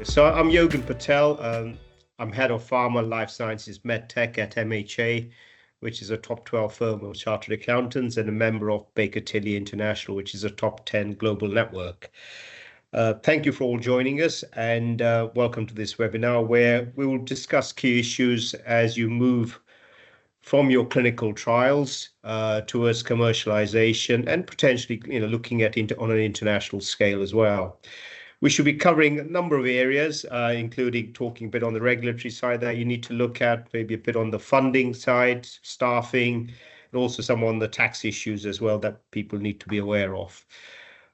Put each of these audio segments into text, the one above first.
So I'm Yogan Patel. I'm head of Pharma Life Sciences MedTech at MHA, which is a top 12 firm of chartered accountants and a member of Baker Tilly International, which is a top 10 global network. Thank you for all joining us, and welcome to this webinar where we will discuss key issues as you move from your clinical trials towards commercialization and potentially looking at on an international scale as well. We should be covering a number of areas, including talking a bit on the regulatory side that you need to look at, maybe a bit on the funding side, staffing, and also some on the tax issues as well that people need to be aware of.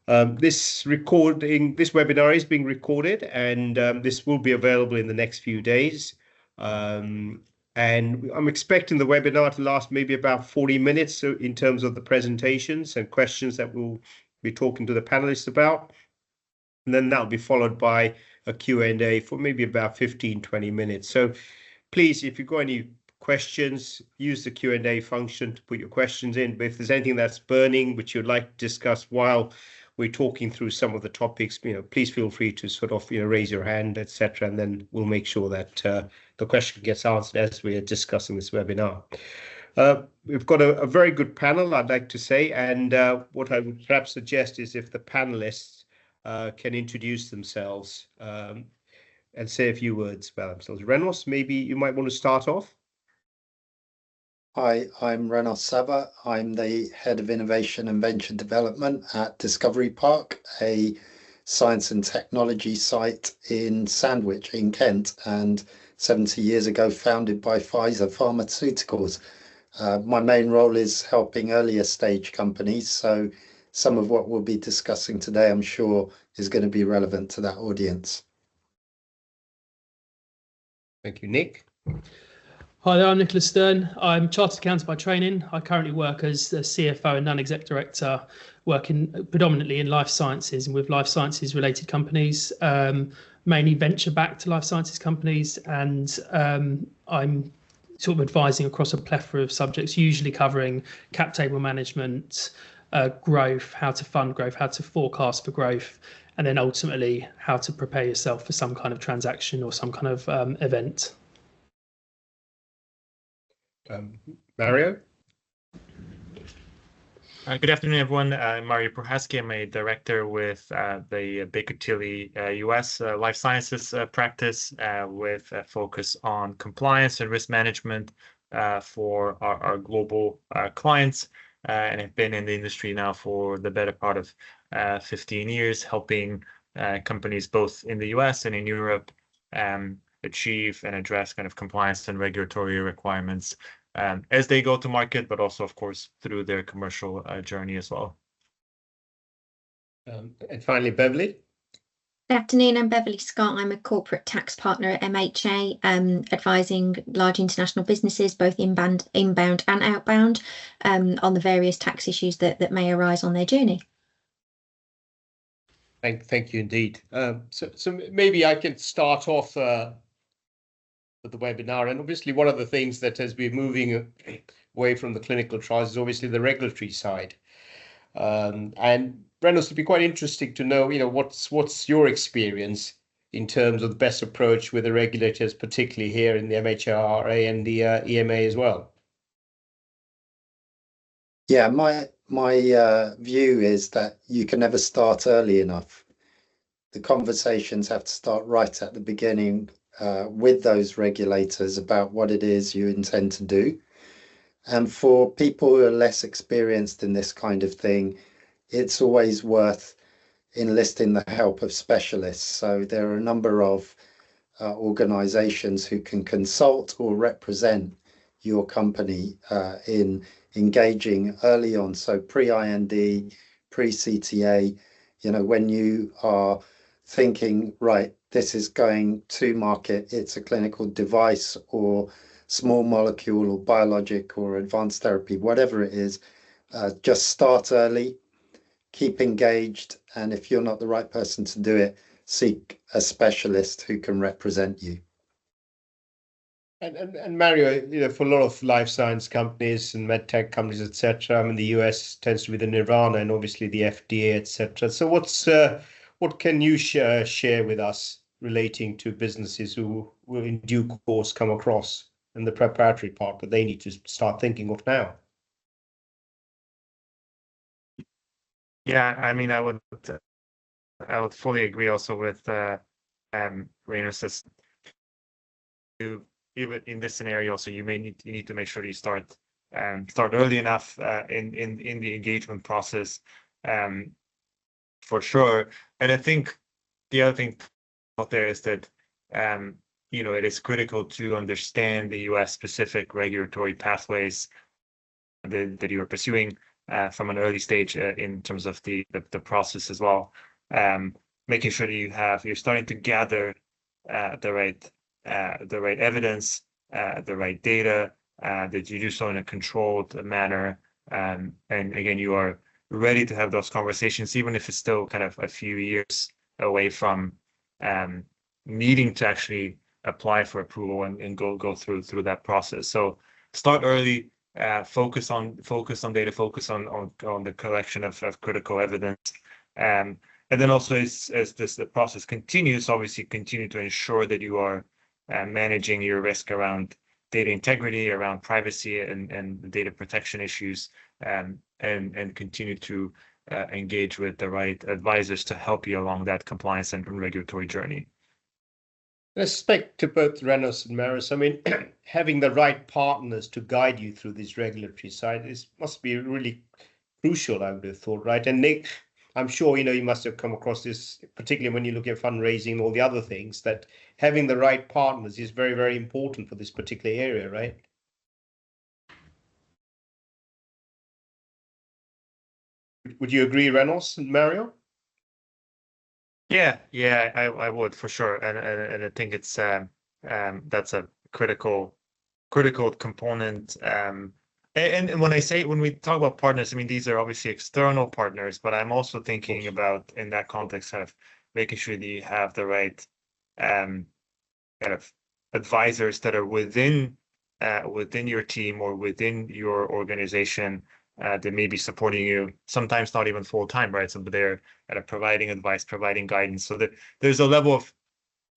This webinar is being recorded, and this will be available in the next few days. And I'm expecting the webinar to last maybe about 40 minutes so in terms of the presentations and questions that we'll be talking to the panelists about. And then that'll be followed by a Q&A for maybe about 15-20 minutes. So please, if you've got any questions, use the Q&A function to put your questions in. But if there's anything that's burning which you'd like to discuss while we're talking through some of the topics, please feel free to sort of raise your hand, etc., and then we'll make sure that the question gets answered as we are discussing this webinar. We've got a very good panel, I'd like to say, and what I would perhaps suggest is if the panelists can introduce themselves and say a few words about themselves. Renos, maybe you might want to start off. Hi, I'm Renos Sava. I'm the Head of Innovation and Venture Development at Discovery Park, a science and technology site in Sandwich in Kent, and 70 years ago founded by Pfizer Pharmaceuticals. My main role is helping earlier stage companies, so some of what we'll be discussing today, I'm sure, is going to be relevant to that audience. Thank you, Nick. Hi there, I'm Nicholas Stern. I'm chartered accountant by training. I currently work as the CFO and non-exec director, working predominantly in life sciences and with life sciences related companies, mainly venture-backed life sciences companies, and I'm sort of advising across a plethora of subjects, usually covering cap table management, growth, how to fund growth, how to forecast for growth, and then ultimately how to prepare yourself for some kind of transaction or some kind of event. Mario? Good afternoon, everyone. I'm Mario Prohaski. I'm a director with the Baker Tilly US Life Sciences practice with a focus on compliance and risk management for our global clients. And I've been in the industry now for the better part of 15 years, helping companies both in the US and in Europe achieve and address kind of compliance and regulatory requirements as they go to market, but also, of course, through their commercial journey as well. And finally, Beverly. Good afternoon, I'm Beverly Scott. I'm a corporate tax partner at MHA, advising large international businesses, both inbound and outbound, on the various tax issues that may arise on their journey. Thank you indeed. So maybe I can start off with the webinar. And obviously, one of the things that has been moving away from the clinical trials is obviously the regulatory side. And Renos, it'd be quite interesting to know, what's your experience in terms of the best approach with the regulators, particularly here in the MHRA and the EMA as well. Yeah, my view is that you can never start early enough. The conversations have to start right at the beginning with those regulators about what it is you intend to do. And for people who are less experienced in this kind of thing, it's always worth enlisting the help of specialists. So there are a number of organizations who can consult or represent your company in engaging early on. So pre-IND, pre-CTA, when you are thinking, right, this is going to market, it's a clinical device or small molecule or biologic or advanced therapy, whatever it is, just start early, keep engaged, and if you're not the right person to do it, seek a specialist who can represent you. And Mario, for a lot of life science companies and medtech companies, etc., the US tends to be the nirvana, and obviously the FDA, etc. So what can you share with us relating to businesses who will in due course come across in the preparatory part, but they need to start thinking of now. Yeah, I mean, I would fully agree also with Rainer's says, even in this scenario, so you need to make sure you start early enough in the engagement process, for sure. And I think the other thing out there is that it is critical to understand the US specific regulatory pathways that you are pursuing from an early stage in terms of the process as well. Making sure that you're starting to gather the right evidence, the right data, that you do so in a controlled manner, and again, you are ready to have those conversations, even if it's still kind of a few years away from needing to actually apply for approval and go through that process. So start early, focus on data, focus on the collection of critical evidence, and then also as the process continues, obviously continue to ensure that you are managing your risk around data integrity, around privacy and data protection issues, and continue to engage with the right advisors to help you along that compliance and regulatory journey. Respect to both Renos and Marius. I mean, having the right partners to guide you through this regulatory side must be really crucial, I would have thought, right? And Nick, I'm sure you must have come across this, particularly when you look at fundraising and all the other things, that having the right partners is very, very important for this particular area, right? Would you agree, Renos and Mario? Yeah, I would for sure, and I think it's that's a critical component. And when we talk about partners, I mean, these are obviously external partners, but I'm also thinking about in that context, kind of making sure that you have the right kind of advisors that are within your team or within your organization that may be supporting you, sometimes not even full time, right? So they're kind of providing advice, providing guidance, so that there's a level of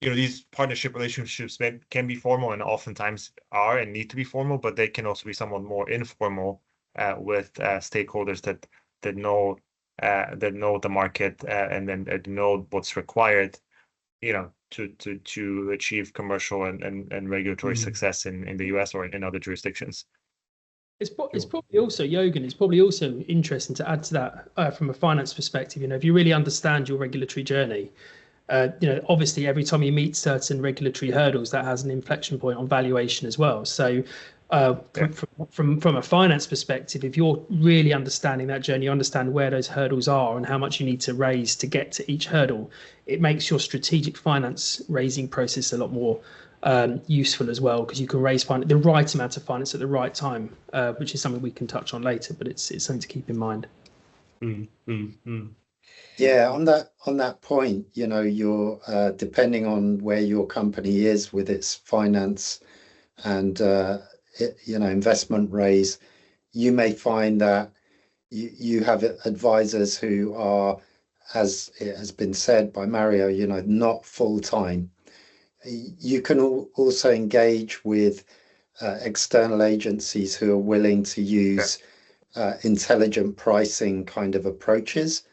these partnership relationships can be formal and oftentimes are and need to be formal, but they can also be somewhat more informal with stakeholders that know the market and then know what's required, to achieve commercial and regulatory success in the US or in other jurisdictions. It's probably also, Jürgen, it's probably also interesting to add to that from a finance perspective. If you really understand your regulatory journey, obviously every time you meet certain regulatory hurdles, that has an inflection point on valuation as well. So from a finance perspective, if you're really understanding that journey, you understand where those hurdles are and how much you need to raise to get to each hurdle, it makes your strategic finance raising process a lot more useful as well, because you can raise the right amount of finance at the right time, which is something we can touch on later, but it's something to keep in mind. Yeah, on that point, you're depending on where your company is with its finance and investment raise, you may find that you have advisors who are, as it has been said by Mario, not full time. You can also engage with external agencies who are willing to use intelligent pricing kind of approaches.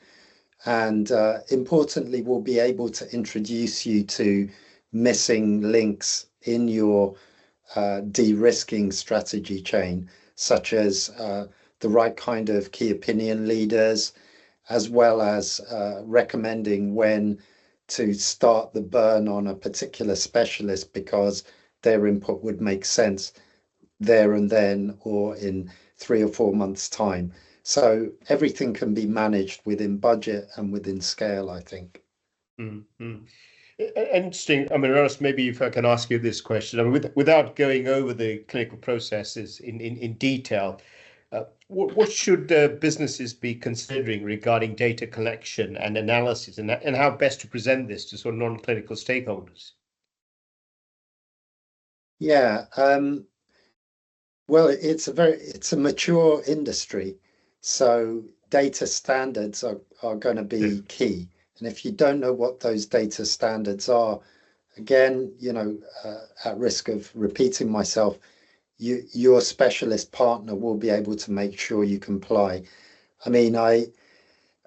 And importantly, we'll be able to introduce you to missing links in your de-risking strategy chain, such as the right kind of key opinion leaders, as well as recommending when to start the burn on a particular specialist because their input would make sense there and then or in 3 or 4 months' time. So everything can be managed within budget and within scale, I think. Interesting. I mean, Ross, maybe if I can ask you this question, I mean, without going over the clinical processes in detail, what should businesses be considering regarding data collection and analysis, and how best to present this to sort of non-clinical stakeholders? Yeah, well, it's a mature industry, so data standards are going to be key. And if you don't know what those data standards are, again, at risk of repeating myself, your specialist partner will be able to make sure you comply. I mean, I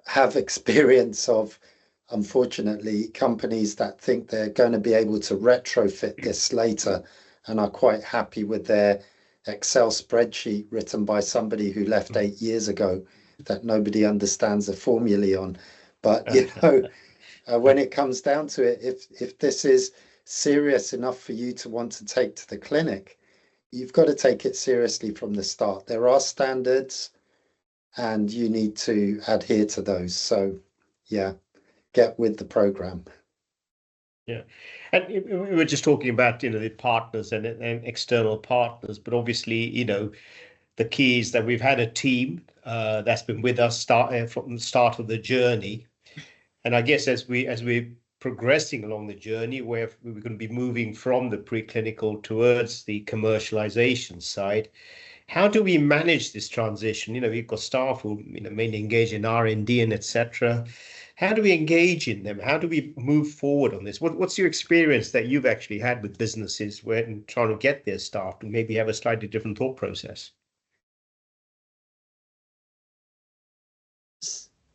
have experience of, unfortunately, companies that think they're going to be able to retrofit this later and are quite happy with their Excel spreadsheet written by somebody who left 8 years ago that nobody understands the formulae on. But, when it comes down to it, if this is serious enough for you to want to take to the clinic, you've got to take it seriously from the start. There are standards and you need to adhere to those. So, yeah, get with the program. Yeah. And we were just talking about, the partners and external partners, but obviously, the key is that we've had a team that's been with us from the start of the journey. And I guess as we're progressing along the journey, where we're going to be moving from the preclinical towards the commercialization side, how do we manage this transition? We've got staff who mainly engage in R&D and etc. How do we engage in them? How do we move forward on this? What's your experience that you've actually had with businesses when trying to get their staff to maybe have a slightly different thought process?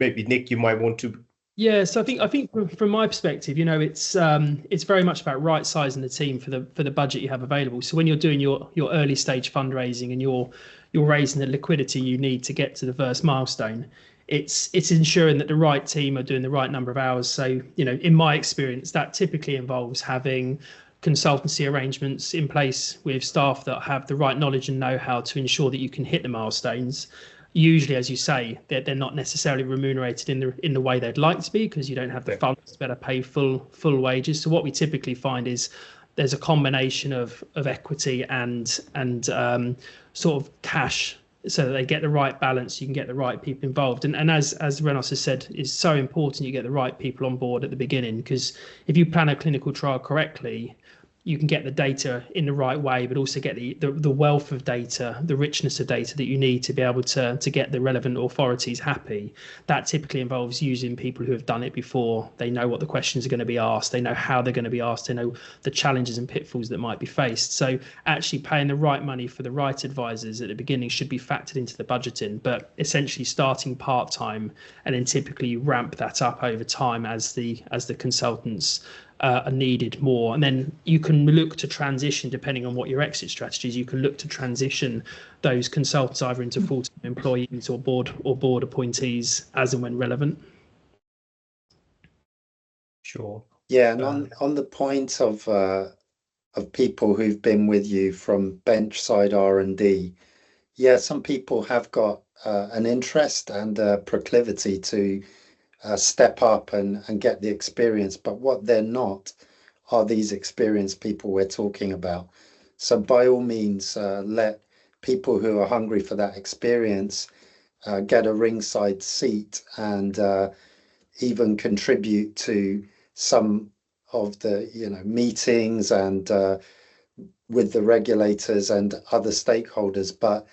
Maybe Nick, you might want to. Yeah, so I think from my perspective, it's very much about right sizing the team for the budget you have available. So when you're doing your early stage fundraising and you're raising the liquidity you need to get to the first milestone, it's ensuring that the right team are doing the right number of hours. So in my experience, that typically involves having consultancy arrangements in place with staff that have the right knowledge and know-how to ensure that you can hit the milestones. Usually, as you say, they're not necessarily remunerated in the way they'd like to be, because you don't have the funds to better pay full wages. So what we typically find is there's a combination of equity and sort of cash, so that they get the right balance. You can get the right people involved, and as Renos has said, it's so important you get the right people on board at the beginning, because if you plan a clinical trial correctly, you can get the data in the right way, but also get the wealth of data, the richness of data that you need to be able to get the relevant authorities happy. That typically involves using people who have done it before. They know what the questions are going to be asked. They know how they're going to be asked. They know the challenges and pitfalls that might be faced. So actually paying the right money for the right advisors at the beginning should be factored into the budgeting, but essentially starting part-time, and then typically you ramp that up over time as the consultants are needed more. And then you can look to transition, depending on what your exit strategy is, you can look to transition those consultants either into full-time employees or board appointees as and when relevant. Sure. Yeah, and on the point of people who've been with you from bench side R&D, yeah, some people have got an interest and a proclivity to step up and get the experience, but what they're not are these experienced people we're talking about. So by all means, let people who are hungry for that experience get a ringside seat and even contribute to some of the meetings and with the regulators and other stakeholders, but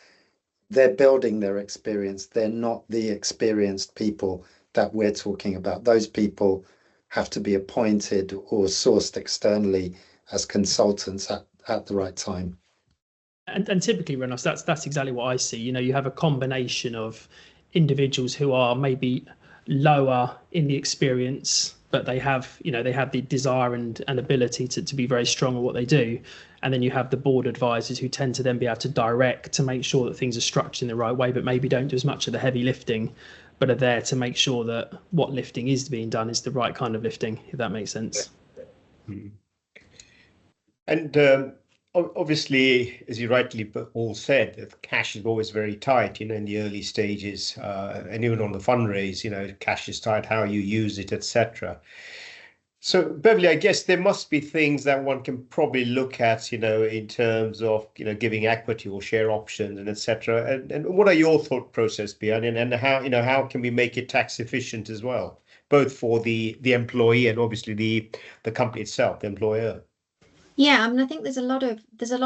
they're building their experience. They're not the experienced people that we're talking about. Those people have to be appointed or sourced externally as consultants at the right time. And typically, Renos, that's exactly what I see. You have a combination of individuals who are maybe lower in the experience, but they have the desire and ability to be very strong at what they do. And then you have the board advisors who tend to then be able to direct to make sure that things are structured in the right way, but maybe don't do as much of the heavy lifting, but are there to make sure that what lifting is being done is the right kind of lifting, if that makes sense. And obviously, as you rightly all said, cash is always very tight, in the early stages, and even on the fundraise, cash is tight, how you use it, etc. So, Beverly, I guess there must be things that one can probably look at, in terms of, giving equity or share options and etc. And what are your thought process behind it, and how can we make it tax efficient as well, both for the employee and obviously the company itself, the employer? Yeah, I mean, I think there's a lot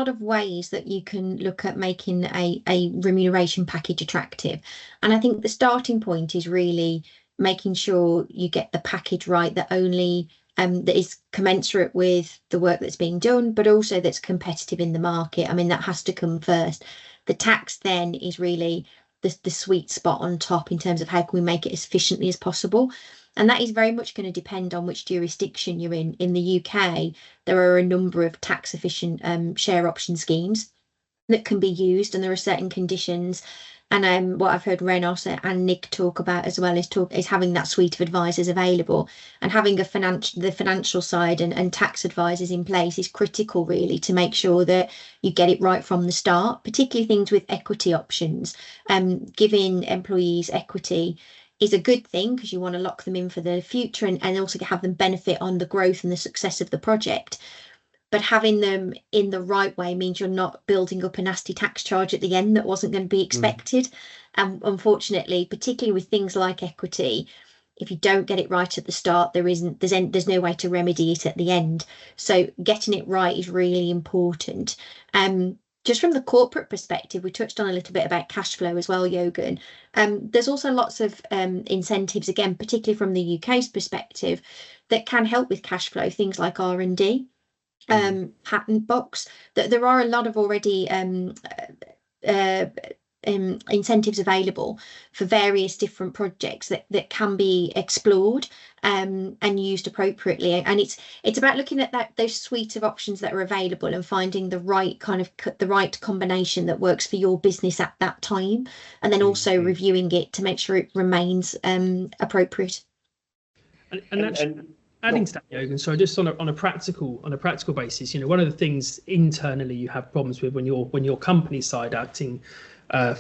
of ways that you can look at making a remuneration package attractive, and I think the starting point is really making sure you get the package right that only that is commensurate with the work that's being done, but also that's competitive in the market. I mean, that has to come first. The tax then is really the sweet spot on top in terms of how can we make it as efficiently as possible. And that is very much going to depend on which jurisdiction you're in. In the UK, there are a number of tax efficient share option schemes that can be used, and there are certain conditions. And what I've heard Renos and Nick talk about as well is having that suite of advisors available, and having the financial side and tax advisors in place is critical, really, to make sure that you get it right from the start, particularly things with equity options. Giving employees equity is a good thing because you want to lock them in for the future and also have them benefit on the growth and the success of the project. But having them in the right way means you're not building up a nasty tax charge at the end that wasn't going to be expected. And unfortunately, particularly with things like equity, if you don't get it right at the start, there's no way to remedy it at the end. So getting it right is really important. Just from the corporate perspective, we touched on a little bit about cash flow as well, Jürgen. There's also lots of incentives, again, particularly from the UK's perspective, that can help with cash flow, things like R&D. Patent box, that there are a lot of already incentives available for various different projects that can be explored and used appropriately. And it's about looking at those suite of options that are available and finding the right combination that works for your business at that time, and then also reviewing it to make sure it remains appropriate. Adding to that, Jürgen, so just on a practical basis, one of the things internally you have problems with when you're company side acting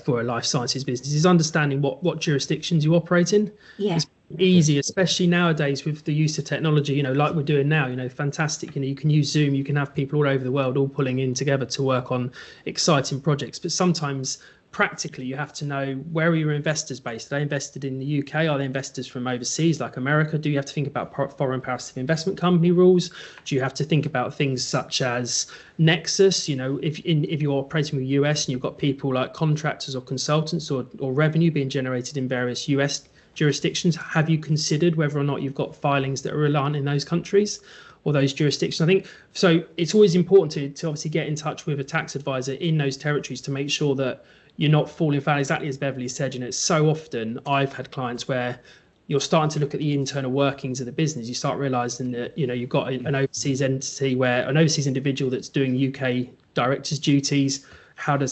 for a life sciences business is understanding what jurisdictions you operate in. Yeah. It's easy, especially nowadays with the use of technology, like we're doing now, fantastic. You can use Zoom, you can have people all over the world all pulling in together to work on exciting projects. But sometimes practically you have to know, where are your investors based? Are they invested in the UK? Are they investors from overseas like America? Do you have to think about foreign passive investment company rules? Do you have to think about things such as nexus? If you're operating with US and you've got people like contractors or consultants or revenue being generated in various US jurisdictions, have you considered whether or not you've got filings that are reliant in those countries or those jurisdictions? I think so. It's always important to obviously get in touch with a tax advisor in those territories to make sure that you're not falling foul, exactly as Beverly said. So often I've had clients where you're starting to look at the internal workings of the business. You start realizing that, you've got an overseas entity where an overseas individual that's doing UK director's duties. How do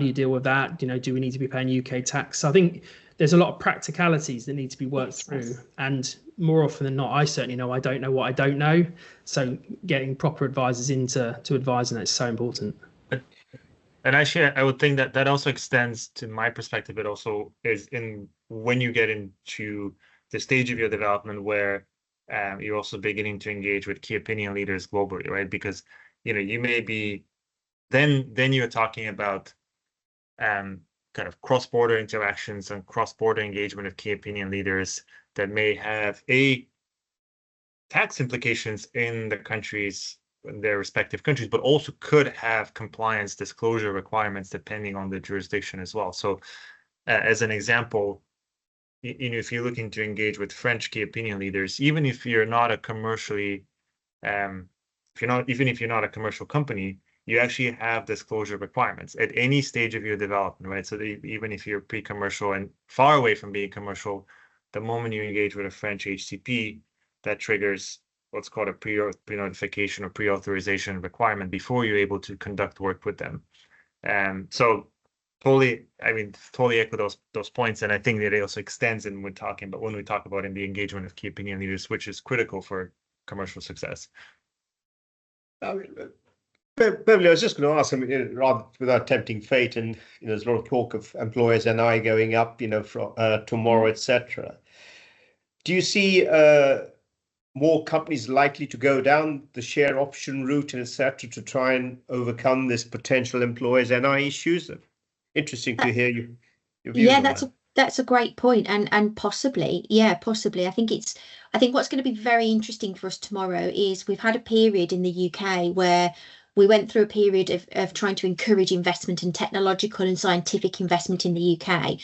you deal with that? Do we need to be paying UK tax? So I think there's a lot of practicalities that need to be worked through. And more often than not, I certainly know I don't know what I don't know. So getting proper advisors in to advise on that is so important. And actually, I would think that also extends to my perspective. It also is when you get into the stage of your development where you're also beginning to engage with key opinion leaders globally, right? Because you may be then you're talking about kind of cross-border interactions and cross-border engagement of key opinion leaders that may have tax implications in their respective countries, but also could have compliance disclosure requirements depending on the jurisdiction as well. So as an example, if you're looking to engage with French key opinion leaders, even if you're not a commercially, even if you're not a commercial company, you actually have disclosure requirements at any stage of your development, right? So even if you're pre-commercial and far away from being commercial, the moment you engage with a French HCP, that triggers what's called a pre-notification or pre-authorization requirement before you're able to conduct work with them. So totally echo those points. And I think that it also extends when we talk about in the engagement of key opinion leaders, which is critical for commercial success. Beverly, I was just going to ask, rather without tempting fate, and there's a lot of talk of employers NI going up, from tomorrow, etc. Do you see more companies likely to go down the share option route and etc. to try and overcome this potential employers NI issues? Interesting to hear your views on that. That's a great point, and possibly. I think what's going to be very interesting for us tomorrow is we've had a period in the UK where we went through a period of trying to encourage investment and technological and scientific investment in the UK.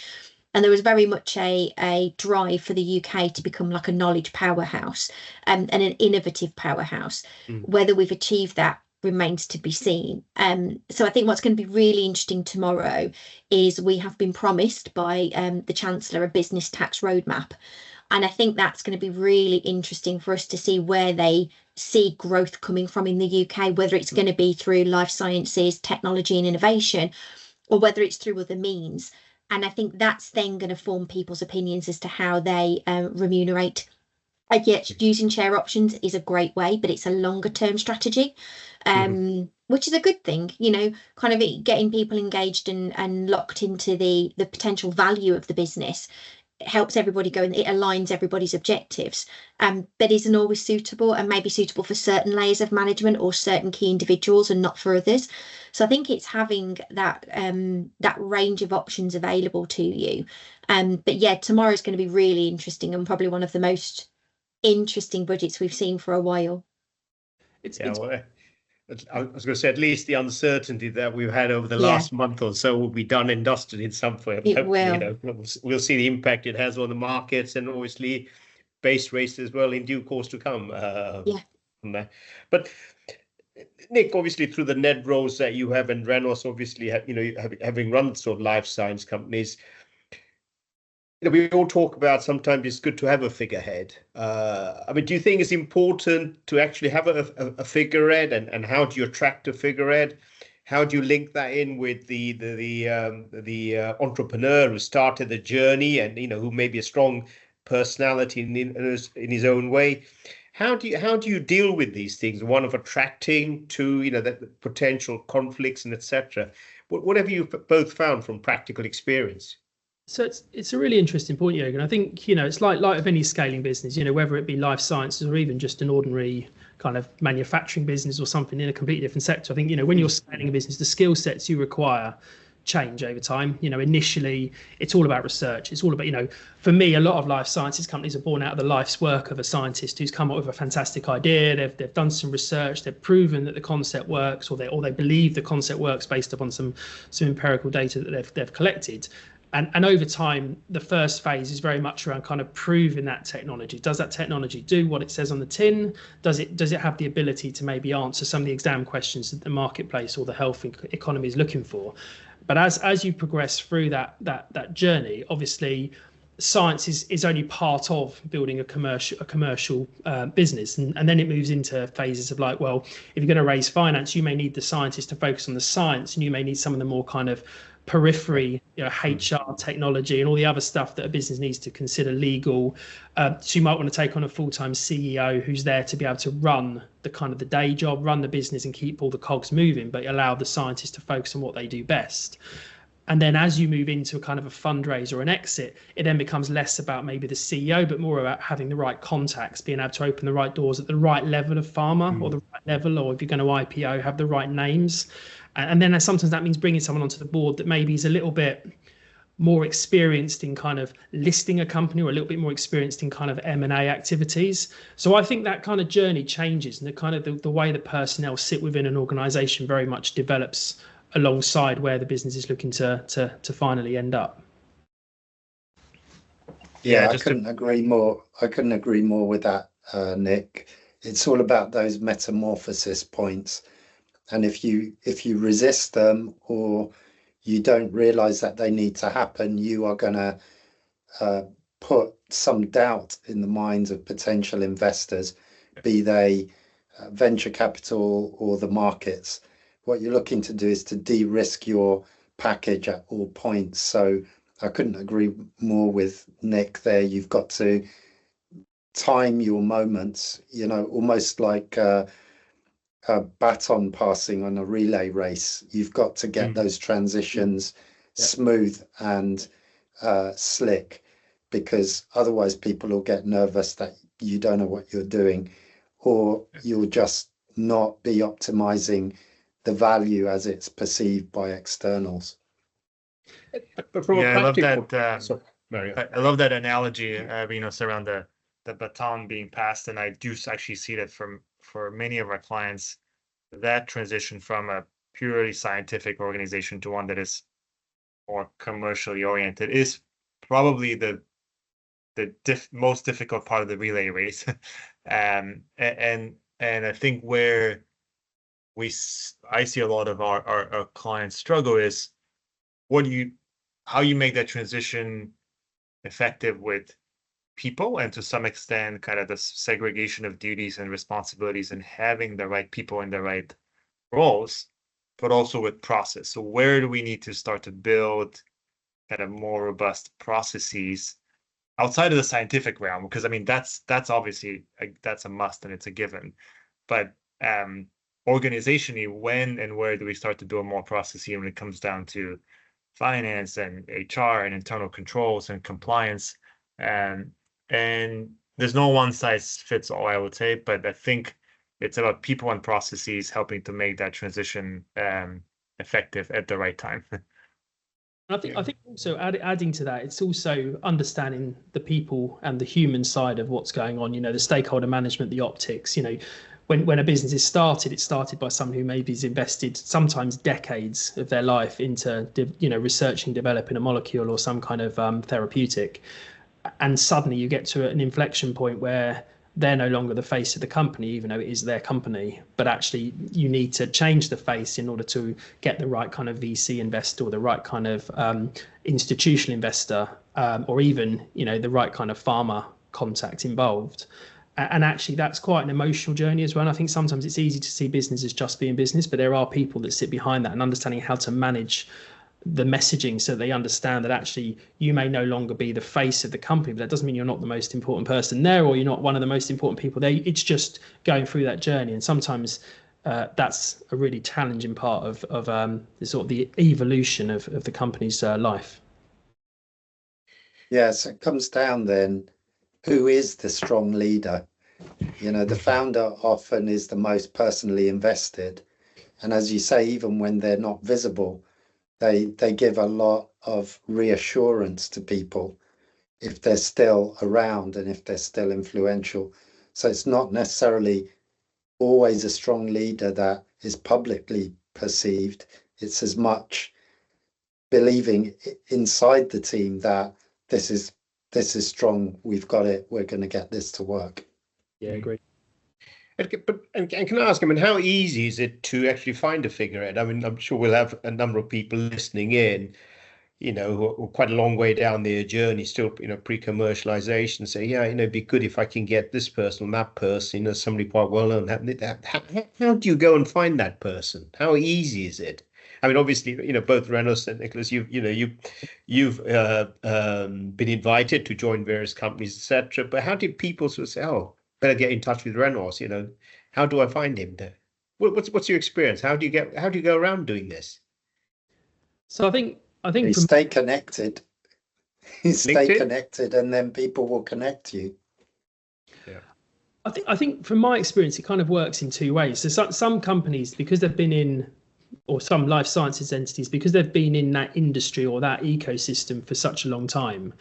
And there was very much a drive for the UK to become like a knowledge powerhouse, and an innovative powerhouse. Whether we've achieved that remains to be seen. So I think what's going to be really interesting tomorrow is we have been promised by the Chancellor a business tax roadmap. And I think that's going to be really interesting for us to see where they see growth coming from in the UK, whether it's going to be through life sciences, technology and innovation, or whether it's through other means. And I think that's then going to form people's opinions as to how they remunerate. Yet using share options is a great way, but it's a longer term strategy, which is a good thing, you know, kind of getting people engaged and locked into the potential value of the business. It helps everybody go and it aligns everybody's objectives, but isn't always suitable, and maybe suitable for certain layers of management or certain key individuals and not for others. So I think it's having that that range of options available to you. But yeah, tomorrow's going to be really interesting, and probably one of the most interesting budgets we've seen for a while. I was going to say, at least the uncertainty that we've had over the last month or so will be done and dusted in some way. It will. You know, we'll see the impact it has on the markets, and obviously base rates as well in due course to come. From there. But Nick, obviously through the NED roles that you have, and Renos, obviously, you know, having run sort of life science companies, you know, we all talk about sometimes it's good to have a figurehead. I mean, do you think it's important to actually have a figurehead, and how do you attract a figurehead? How do you link that in with the entrepreneur who started the journey, and you know, who may be a strong personality in his own way? How do you deal with these things? One of attracting to, you know, that potential conflicts and etc. What have you both found from practical experience? So it's a really interesting point, Jürgen. I think, you know, it's like of any scaling business, you know, whether it be life sciences or even just an ordinary kind of manufacturing business or something in a completely different sector. I think, you know, when you're scaling a business, the skill sets you require change over time. You know, initially it's all about research. It's all about, you know, for me, a lot of life sciences companies are born out of the life's work of a scientist who's come up with a fantastic idea. They've done some research. They've proven that the concept works, or they believe the concept works based upon some empirical data that they've collected. And over time, the first phase is very much around kind of proving that technology. Does that technology do what it says on the tin? Does it have the ability to maybe answer some of the exam questions that the marketplace or the health economy is looking for? But as you progress through that journey, obviously, science is only part of building a commercial business, and then it moves into phases of like, well, if you're going to raise finance, you may need the scientists to focus on the science, and you may need some of the more kind of periphery, you know, HR, technology, and all the other stuff that a business needs to consider, legal. So you might want to take on a full-time CEO who's there to be able to run the kind of the day job, run the business, and keep all the cogs moving, but allow the scientists to focus on what they do best. And then as you move into a kind of a fundraise or an exit, it then becomes less about maybe the CEO, but more about having the right contacts, being able to open the right doors at the right level of pharma or the right level, or if you're going to IPO, have the right names. And then sometimes that means bringing someone onto the board that maybe is a little bit more experienced in kind of listing a company, or a little bit more experienced in kind of M&A activities. So I think that kind of journey changes, and the kind of the way the personnel sit within an organization very much develops alongside where the business is looking to finally end up. Yeah, I couldn't agree more. I couldn't agree more with that, Nick. It's all about those metamorphosis points. And if you resist them, or you don't realize that they need to happen, you are going to put some doubt in the minds of potential investors, be they venture capital or the markets. What you're looking to do is to de-risk your package at all points. So I couldn't agree more with Nick there. You've got to time your moments, you know, almost like a baton passing on a relay race. You've got to get those transitions smooth and slick, because otherwise people will get nervous that you don't know what you're doing, or you'll just not be optimizing the value as it's perceived by externals. But from I love that. Sorry, Mario. I love that analogy, you know, around the baton being passed, and I do actually see that for many of our clients, that transition from a purely scientific organization to one that is more commercially oriented is probably the most difficult part of the relay race. And I think where I see a lot of our clients struggle is how you make that transition effective with people, and to some extent kind of the segregation of duties and responsibilities, and having the right people in the right roles, but also with process. So where do we need to start to build kind of more robust processes outside of the scientific realm? Because I mean, that's obviously that's a must and it's a given. But organizationally, when and where do we start to build more processes when it comes down to finance and HR and internal controls and compliance? And there's no one size fits all, I would say, but I think it's about people and processes helping to make that transition effective at the right time. I think also adding to that, it's also understanding the people and the human side of what's going on. You know, the stakeholder management, the optics. You know, when a business is started, it's started by someone who maybe has invested sometimes decades of their life into researching, developing a molecule or some kind of therapeutic, and suddenly you get to an inflection point where they're no longer the face of the company, even though it is their company. But actually, you need to change the face in order to get the right kind of VC investor or the right kind of institutional investor, or even, the right kind of pharma contact involved. And actually, that's quite an emotional journey as well. And I think sometimes it's easy to see business as just being business, but there are people that sit behind that and understanding how to manage the messaging so they understand that actually you may no longer be the face of the company, but that doesn't mean you're not the most important person there, or you're not one of the most important people there. It's just going through that journey, and sometimes that's a really challenging part of the sort of the evolution of the company's life. Yes, it comes down then, who is the strong leader? The founder often is the most personally invested, and as you say, even when they're not visible, they give a lot of reassurance to people if they're still around and if they're still influential. So it's not necessarily always a strong leader that is publicly perceived. It's as much believing inside the team that this is strong, we've got it, we're going to get this to work. Yeah, agree. And can I ask, how easy is it to actually find a figurehead? I mean, I'm sure we'll have a number of people listening in, who are quite a long way down their journey, still, pre-commercialization, say, yeah, it'd be good if I can get this person, that person, somebody quite well known. How do you go and find that person? How easy is it? I mean, obviously, both Renos and Nicholas, you've been invited to join various companies, etc. But how did people sort of say, oh, better get in touch with Renos? How do I find him? What's your experience? How do you go around doing this? So I think you stay connected. You stay connected, and then people will connect you. Yeah. I think from my experience, it kind of works in two ways. So some companies, because they've been in, or some life sciences entities, because they've been in that industry or that ecosystem for such a long time,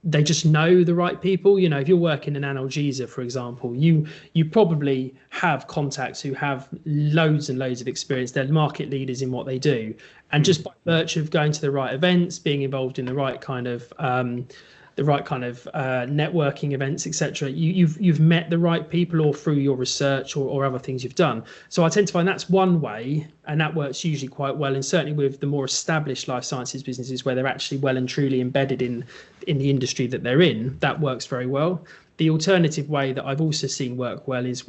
they just know the right people. If you're working in analgesia, for example, you probably have contacts who have loads and loads of experience. They're market leaders in what they do. And just by virtue of going to the right events, being involved in the right kind of networking events, etc., you've met the right people, or through your research or other things you've done. So I tend to find that's one way, and that works usually quite well. And certainly with the more established life sciences businesses, where they're actually well and truly embedded in the industry that they're in, that works very well. The alternative way that I've also seen work well is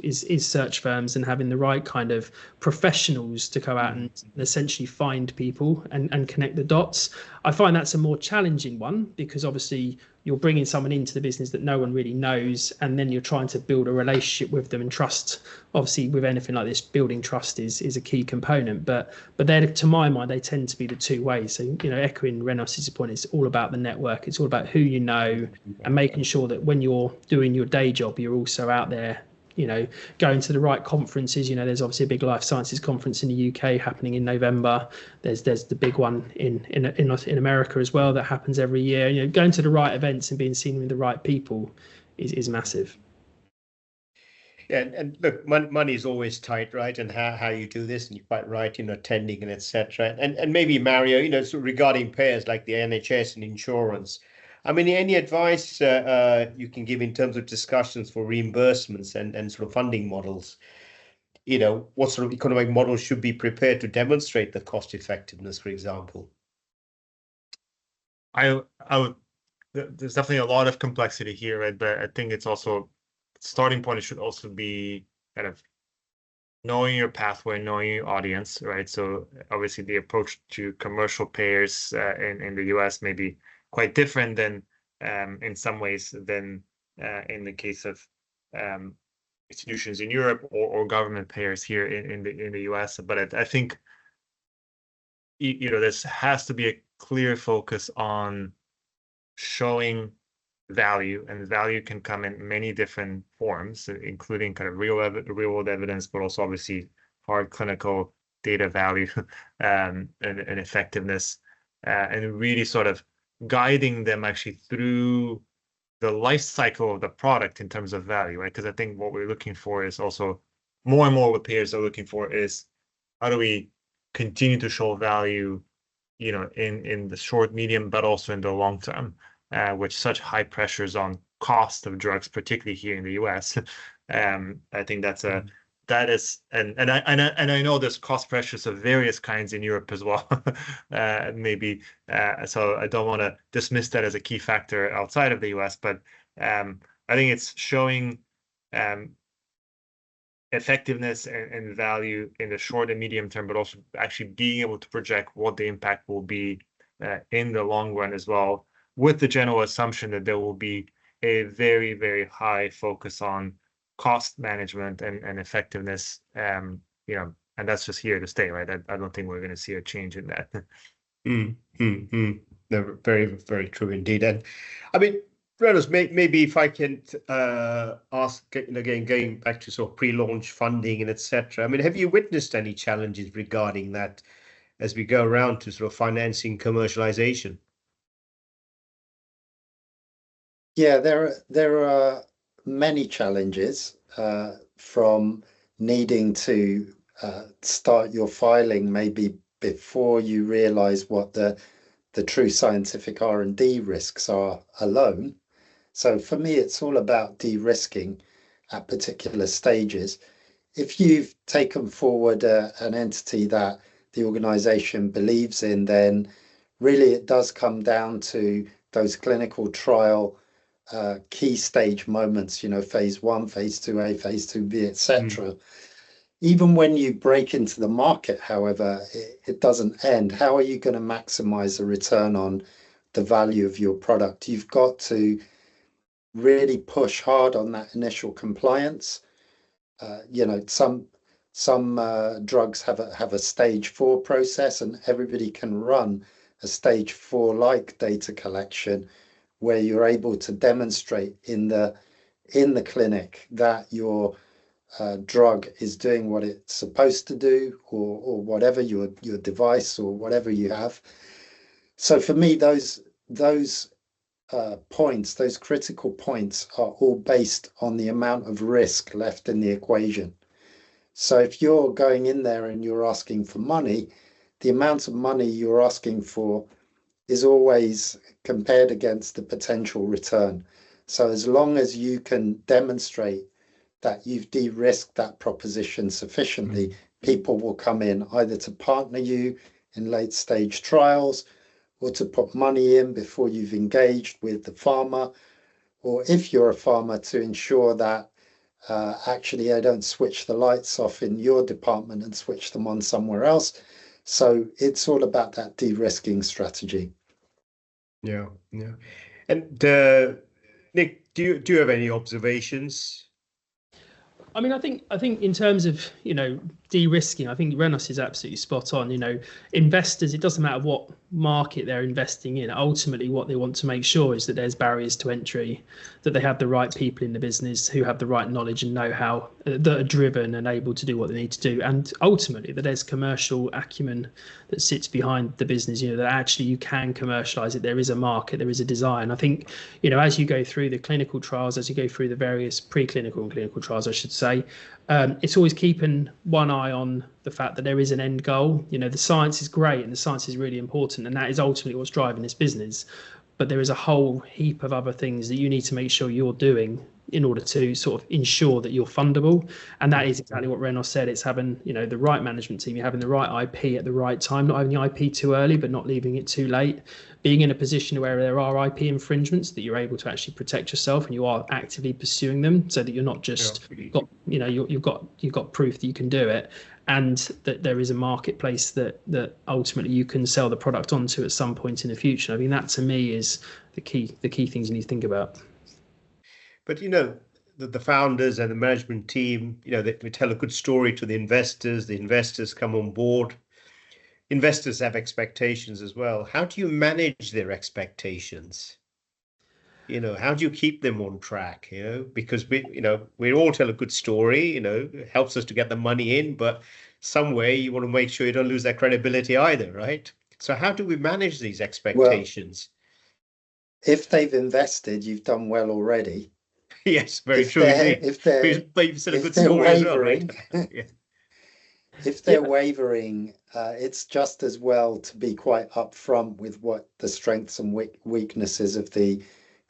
search firms and having the right kind of professionals to go out and essentially find people and connect the dots. I find that's a more challenging one, because obviously you're bringing someone into the business that no one really knows, and then you're trying to build a relationship with them, and trust. Obviously, with anything like this, building trust is a key component. But they're, to my mind, they tend to be the two ways. So, echoing Renos's point, it's all about the network. It's all about who you know, and making sure that when you're doing your day job, you're also out there, going to the right conferences. There's obviously a big life sciences conference in the UK happening in November. There's the big one in America as well that happens every year. Going to the right events and being seen with the right people is massive. Yeah, and look, money is always tight, right? And how you do this, and you're quite right, tending and etc. And maybe Mario, so regarding payers like the NHS and insurance, I mean, any advice you can give in terms of discussions for reimbursements and sort of funding models? What sort of economic models should be prepared to demonstrate the cost effectiveness, for example? I would. There's definitely a lot of complexity here, right? But I think it's also starting point. It should also be kind of knowing your pathway, knowing your audience, right? So obviously the approach to commercial payers in the US may be quite different than in some ways than in the case of institutions in Europe or government payers here in the US. But I think this has to be a clear focus on showing value, and value can come in many different forms, including kind of real world evidence, but also obviously hard clinical data value and effectiveness, and really sort of guiding them actually through the life cycle of the product in terms of value, right? Because I think what we're looking for is also more and more what payers are looking for is how do we continue to show value, in the short, medium, but also in the long term, with such high pressures on cost of drugs, particularly here in the US. I think that is, and I know there's cost pressures of various kinds in Europe as well, maybe. So I don't want to dismiss that as a key factor outside of the US, but I think it's showing effectiveness and value in the short and medium term, but also actually being able to project what the impact will be in the long run as well, with the general assumption that there will be a very, very high focus on cost management and effectiveness, and that's just here to stay, right? I don't think we're going to see a change in that. No, very, very true indeed. And I mean, Reynolds, maybe if I can ask again, going back to sort of pre-launch funding and etc. I mean, have you witnessed any challenges regarding that as we go around to sort of financing commercialization? Yeah, there are many challenges, from needing to start your filing maybe before you realize what the true scientific R&D risks are alone. So for me, it's all about de-risking at particular stages. If you've taken forward an entity that the organization believes in, then really it does come down to those clinical trial key stage moments, phase 1, phase 2A, phase 2B, etc. Even when you break into the market, however, it doesn't end. How are you going to maximize the return on the value of your product? You've got to really push hard on that initial compliance. Some drugs have a stage 4 process, and everybody can run a stage 4 like data collection, where you're able to demonstrate in the clinic that your drug is doing what it's supposed to do, or whatever your device or whatever you have. So for me, those points, those critical points, are all based on the amount of risk left in the equation. So if you're going in there and you're asking for money, the amount of money you're asking for is always compared against the potential return. So as long as you can demonstrate that you've de-risked that proposition sufficiently, people will come in either to partner you in late stage trials, or to put money in before you've engaged with the pharma, or if you're a pharma, to ensure that actually I don't switch the lights off in your department and switch them on somewhere else. So it's all about that de-risking strategy. Yeah. And Nick, do you have any observations? I mean, I think in terms of, de-risking, I think Renos is absolutely spot on. Investors, it doesn't matter what market they're investing in. Ultimately, what they want to make sure is that there's barriers to entry, that they have the right people in the business who have the right knowledge and know-how, that are driven and able to do what they need to do, and ultimately that there's commercial acumen that sits behind the business. That actually you can commercialize it. There is a market, there is a desire. And I think, as you go through the clinical trials, as you go through the various preclinical and clinical trials, I should say, say. It's always keeping one eye on the fact that there is an end goal. The science is great and the science is really important, and that is ultimately what's driving this business. But there is a whole heap of other things that you need to make sure you're doing in order to sort of ensure that you're fundable. And that is exactly what Renos said. It's having, the right management team, you're having the right IP at the right time, not having the IP too early, but not leaving it too late, being in a position where there are IP infringements that you're able to actually protect yourself and you are actively pursuing them, so that you're not just you've got proof that you can do it, and that there is a marketplace that ultimately you can sell the product onto at some point in the future. I mean, that to me is the key things you need to think about. But the founders and the management team, they tell a good story to the investors come on board. Investors have expectations as well. How do you manage their expectations? How do you keep them on track? Because we all tell a good story, it helps us to get the money in, but some way you want to make sure you don't lose that credibility either, right? So how do we manage these expectations? Well, if they've invested, you've done well already. Yes, very true indeed. But you've said a good story as well, right? Yeah. If they're wavering, it's just as well to be quite upfront with what the strengths and weaknesses of the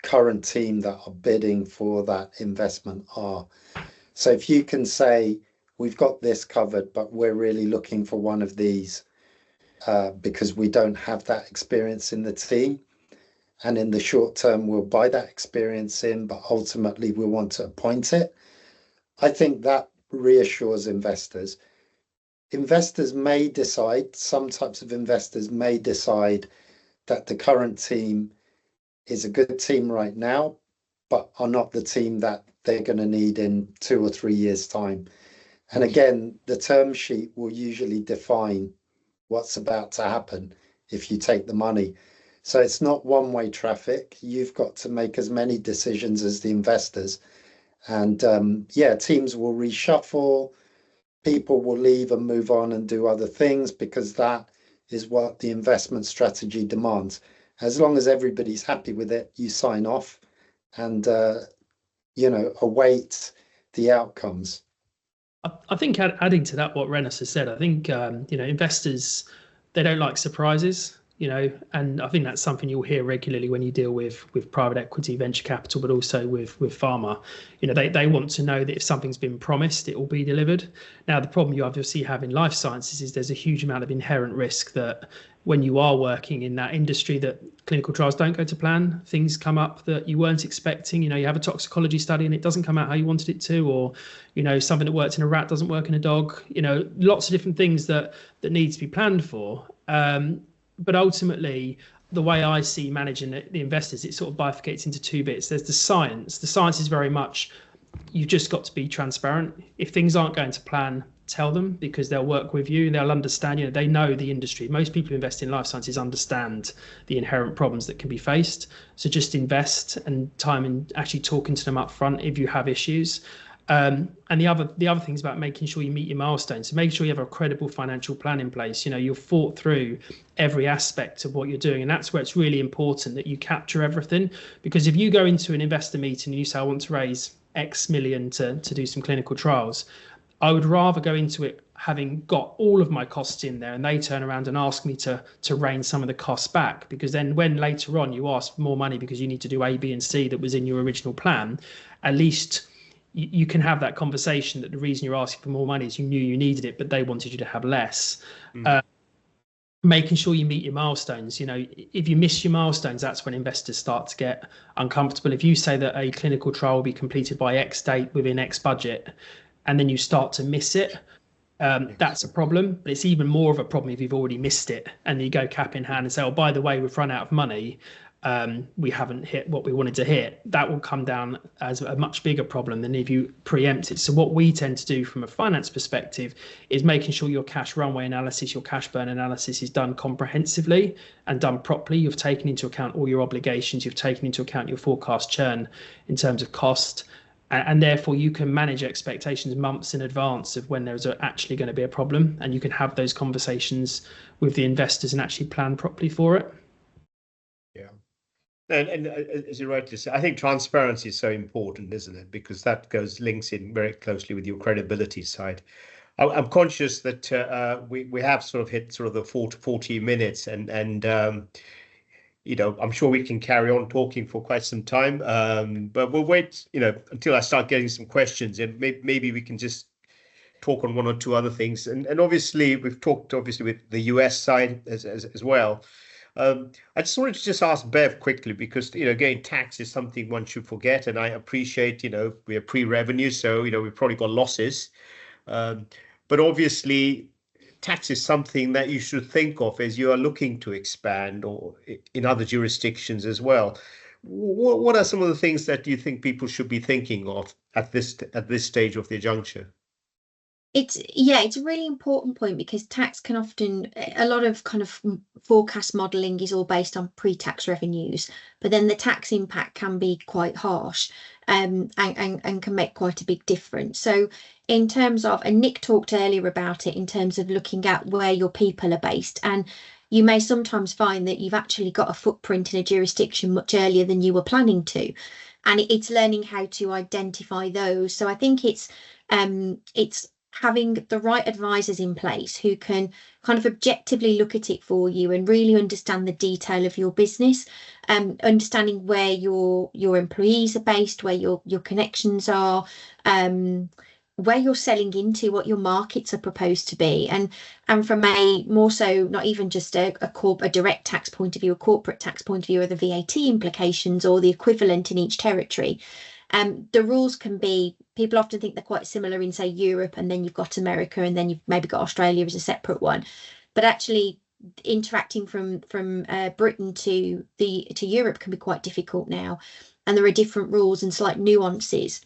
current team that are bidding for that investment are. So if you can say, we've got this covered, but we're really looking for one of these because we don't have that experience in the team. And in the short term, we'll buy that experience in, but ultimately we want to appoint it. I think that reassures investors. Investors may decide, some types of investors may decide that the current team is a good team right now, but are not the team that they're going to need in 2 or 3 years' time. And again, the term sheet will usually define what's about to happen if you take the money. So it's not one-way traffic. You've got to make as many decisions as the investors. And teams will reshuffle, people will leave and move on and do other things, because that is what the investment strategy demands. As long as everybody's happy with it, you sign off and, await the outcomes. I think adding to that, what Renos has said, I think, investors, they don't like surprises. And I think that's something you'll hear regularly when you deal with private equity, venture capital, but also with pharma. They want to know that if something's been promised, it will be delivered. Now, the problem you obviously have in life sciences is there's a huge amount of inherent risk that when you are working in that industry, that clinical trials don't go to plan, things come up that you weren't expecting. You have a toxicology study and it doesn't come out how you wanted it to, or something that worked in a rat doesn't work in a dog. Lots of different things that need to be planned for. But ultimately, the way I see managing the investors, it sort of bifurcates into two bits. There's the science. The science is very much, you've just got to be transparent. If things aren't going to plan, tell them, because they'll work with you. They'll understand, they know the industry. Most people who invest in life sciences understand the inherent problems that can be faced. So just invest and time in actually talking to them up front if you have issues. And the other thing is about making sure you meet your milestones. So make sure you have a credible financial plan in place. You've thought through every aspect of what you're doing. And that's where it's really important that you capture everything. Because if you go into an investor meeting and you say, I want to raise X million to do some clinical trials, I would rather go into it having got all of my costs in there and they turn around and ask me to rein some of the costs back. Because then when later on you ask for more money because you need to do A, B, and C that was in your original plan, at least you can have that conversation that the reason you're asking for more money is you knew you needed it, but they wanted you to have less. Making sure you meet your milestones. If you miss your milestones, that's when investors start to get uncomfortable. If you say that a clinical trial will be completed by X date within X budget, and then you start to miss it, that's a problem. But it's even more of a problem if you've already missed it and you go cap in hand and say, oh, by the way, we've run out of money. We haven't hit what we wanted to hit. That will come down as a much bigger problem than if you preempt it. So what we tend to do from a finance perspective is making sure your cash runway analysis, your cash burn analysis is done comprehensively and done properly. You've taken into account all your obligations. You've taken into account your forecast churn in terms of cost. And therefore you can manage expectations months in advance of when there's actually going to be a problem. And you can have those conversations with the investors and actually plan properly for it. Yeah. And as you rightly say, I think transparency is so important, isn't it? Because that links in very closely with your credibility side. I'm conscious that we have sort of hit sort of the 40 minutes, and I'm sure we can carry on talking for quite some time. But we'll wait, until I start getting some questions, and maybe we can just talk on one or two other things. And obviously, we've talked with the US side as well. I just wanted to just ask Bev quickly, because, again, tax is something one should forget. And I appreciate, we are pre-revenue, so, we've probably got losses. But obviously, tax is something that you should think of as you are looking to expand or in other jurisdictions as well. What are some of the things that you think people should be thinking of at this stage of the juncture? It's a really important point, because tax can often, a lot of kind of forecast modelling is all based on pre-tax revenues, but then the tax impact can be quite harsh, and can make quite a big difference. So in terms of, and Nick talked earlier about it, in terms of looking at where your people are based, and you may sometimes find that you've actually got a footprint in a jurisdiction much earlier than you were planning to, and it's learning how to identify those. So I think it's having the right advisors in place who can kind of objectively look at it for you and really understand the detail of your business, understanding where your employees are based, where your connections are, where you're selling into, what your markets are proposed to be, and from a more so not even just a direct tax point of view, a corporate tax point of view, or the VAT implications or the equivalent in each territory. The rules can be, people often think they're quite similar in, say, Europe, and then you've got America, and then you've maybe got Australia as a separate one. But actually, interacting from Britain to Europe can be quite difficult now, and there are different rules and slight nuances.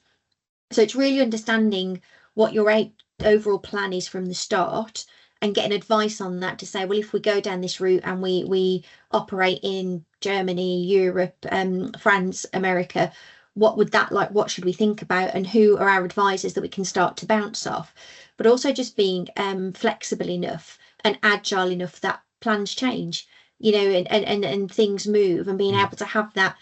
So it's really understanding what your overall plan is from the start, and getting advice on that to say, well, if we go down this route and we operate in Germany, Europe, France, America, what would that like? What should we think about? And who are our advisors that we can start to bounce off? But also just being flexible enough and agile enough that plans change, and things move, and being able to have that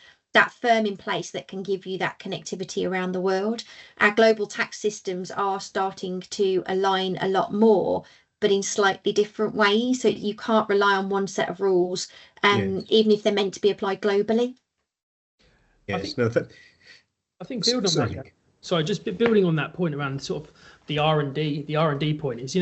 firm in place that can give you that connectivity around the world. Our global tax systems are starting to align a lot more, but in slightly different ways. So you can't rely on one set of rules, even if they're meant to be applied globally. Yes, I think building on that. Sorry, just building on that point around sort of the R&D point is,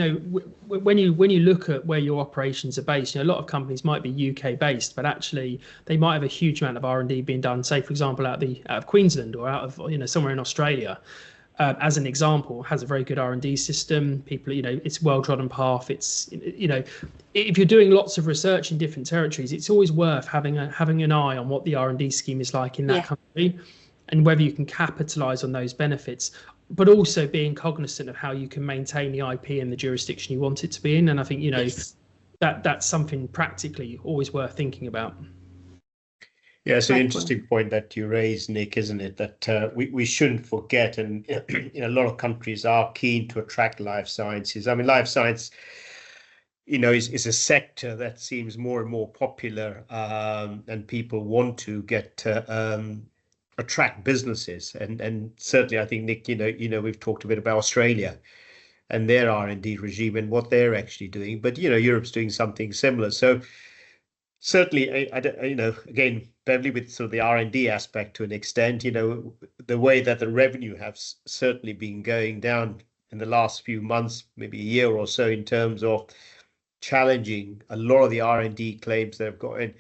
when you look at where your operations are based, a lot of companies might be UK based, but actually they might have a huge amount of R&D being done, say, for example, out of Queensland or out of somewhere in Australia. As an example, has a very good R&D system. People, it's well-trodden path. It's, if you're doing lots of research in different territories, it's always worth having an eye on what the R&D scheme is like in that country, and whether you can capitalize on those benefits, but also being cognizant of how you can maintain the IP in the jurisdiction you want it to be in. And I think, that's something practically always worth thinking about. Yeah, it's an interesting point that you raised, Nick, isn't it? That we shouldn't forget, and a lot of countries are keen to attract life sciences. I mean, life science, is a sector that seems more and more popular, and people want to attract businesses, and certainly I think, Nick, we've talked a bit about Australia and their R&D regime and what they're actually doing, but Europe's doing something similar. So certainly, again, Beverly, with sort of the R&D aspect to an extent, the way that the revenue has certainly been going down in the last few months, maybe a year or so, in terms of challenging a lot of the R&D claims that have got in.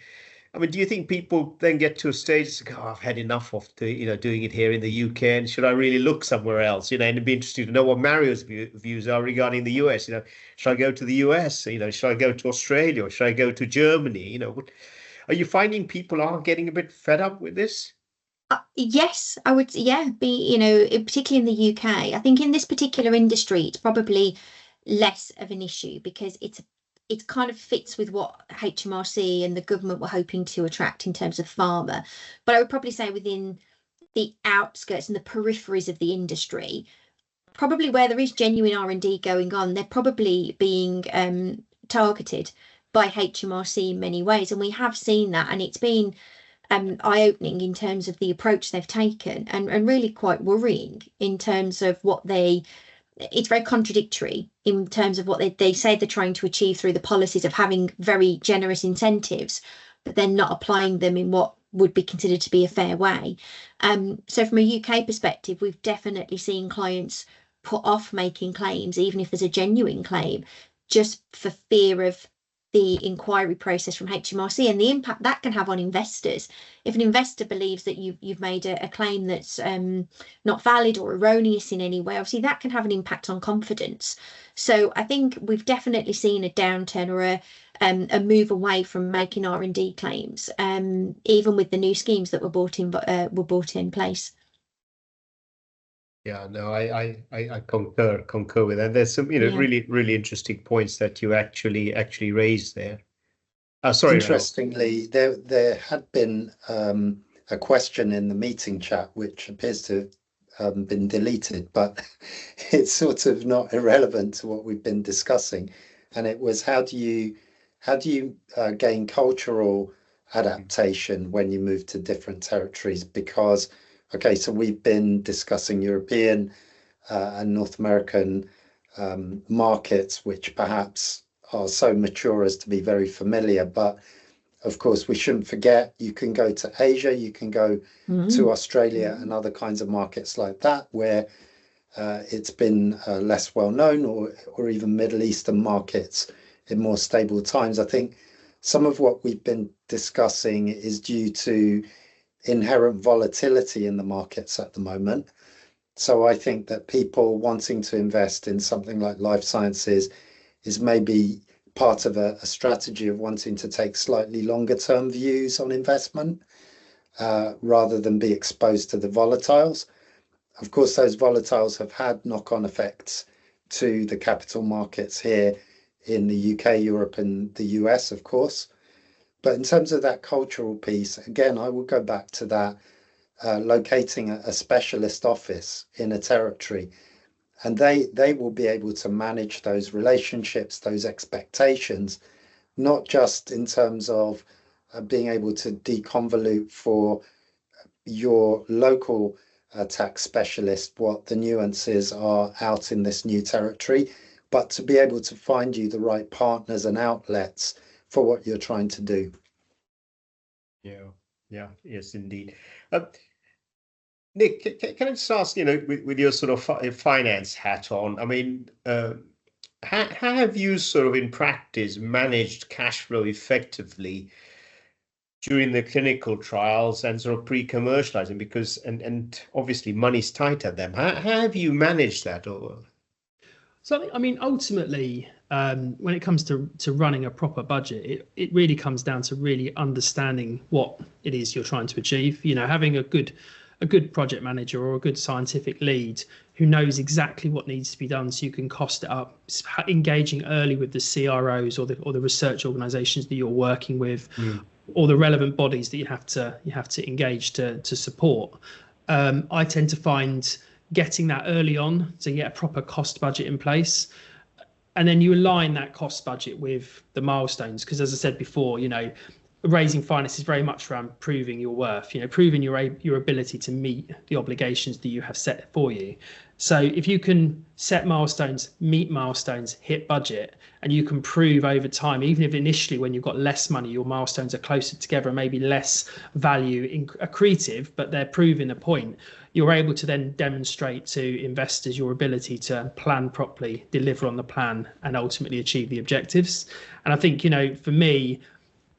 I mean, do you think people then get to a stage, I've had enough of doing it here in the UK, and should I really look somewhere else? And it'd be interesting to know what Mario's views are regarding the US. Should I go to the US? Should I go to Australia, or should I go to Germany? Are you finding people are getting a bit fed up with this? Yes, I would. Yeah, particularly in the UK. I think in this particular industry, it's probably less of an issue, because it kind of fits with what HMRC and the government were hoping to attract in terms of pharma. But I would probably say within the outskirts and the peripheries of the industry, probably where there is genuine R&D going on, they're probably being targeted by HMRC in many ways. And we have seen that, and it's been eye-opening in terms of the approach they've taken, and really quite worrying in terms of it's very contradictory in terms of what they say they're trying to achieve through the policies of having very generous incentives, but then not applying them in what would be considered to be a fair way. So from a UK perspective, we've definitely seen clients put off making claims, even if there's a genuine claim, just for fear of the inquiry process from HMRC and the impact that can have on investors. If an investor believes that you've made a claim that's not valid or erroneous in any way, obviously that can have an impact on confidence. So I think we've definitely seen a downturn or a move away from making R&D claims, even with the new schemes that were brought in place. Yeah, no, I concur with that. There's some, really interesting points that you actually raised there. Sorry. Interestingly, there had been a question in the meeting chat which appears to have been deleted, but it's sort of not irrelevant to what we've been discussing. And it was, how do you gain cultural adaptation when you move to different territories? Because okay, so we've been discussing European and North American markets, which perhaps are so mature as to be very familiar. But of course, we shouldn't forget, you can go to Asia, you can go to Australia and other kinds of markets like that, where it's been less well known, or even Middle Eastern markets in more stable times. I think some of what we've been discussing is due to inherent volatility in the markets at the moment. So I think that people wanting to invest in something like life sciences is maybe part of a strategy of wanting to take slightly longer term views on investment rather than be exposed to the volatiles. Of course, those volatiles have had knock-on effects to the capital markets here in the UK, Europe and the US, of course. But in terms of that cultural piece, again, I would go back to that, locating a specialist office in a territory, and they will be able to manage those relationships, those expectations, not just in terms of being able to deconvolute for your local tax specialist what the nuances are out in this new territory, but to be able to find you the right partners and outlets for what you're trying to do. Yeah, yes, indeed. Nick, can I just ask, with your sort of finance hat on, I mean, how have you sort of in practice managed cash flow effectively during the clinical trials and sort of pre-commercializing? Because, and obviously money's tight at them. How have you managed that? So, I mean, ultimately, when it comes to running a proper budget, it really comes down to really understanding what it is you're trying to achieve. Having a good project manager or a good scientific lead who knows exactly what needs to be done so you can cost it up, engaging early with the CROs or the research organizations that you're working with, or the relevant bodies that you have to engage to support. I tend to find getting that early on to get a proper cost budget in place, and then you align that cost budget with the milestones, because as I said before, raising finance is very much around proving your worth, proving your ability to meet the obligations that you have set for you. So if you can set milestones, meet milestones, hit budget, and you can prove over time, even if initially when you've got less money, your milestones are closer together and maybe less value accretive, but they're proving a point, you're able to then demonstrate to investors your ability to plan properly, deliver on the plan, and ultimately achieve the objectives. And I think, for me,